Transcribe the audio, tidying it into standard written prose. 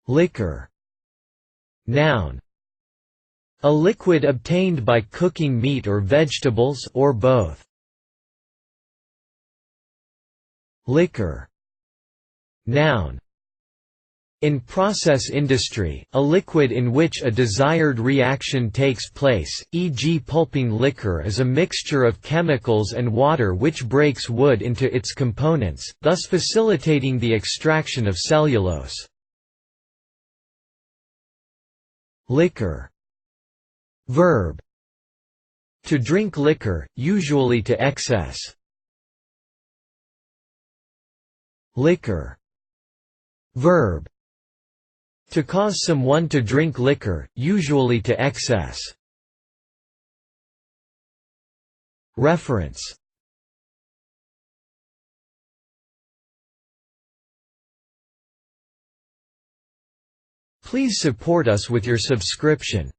Liquor. Noun. A liquid obtained by cooking meat or vegetables or both. Liquor. Noun. In process industry, a liquid in which a desired reaction takes place, e.g. pulping liquor is a mixture of chemicals and water which breaks wood into its components, thus facilitating the extraction of cellulose. Liquor. Verb. To drink liquor, usually to excess. Liquor. Verb. To cause someone to drink liquor, usually to excess. Reference. Please support us with your subscription.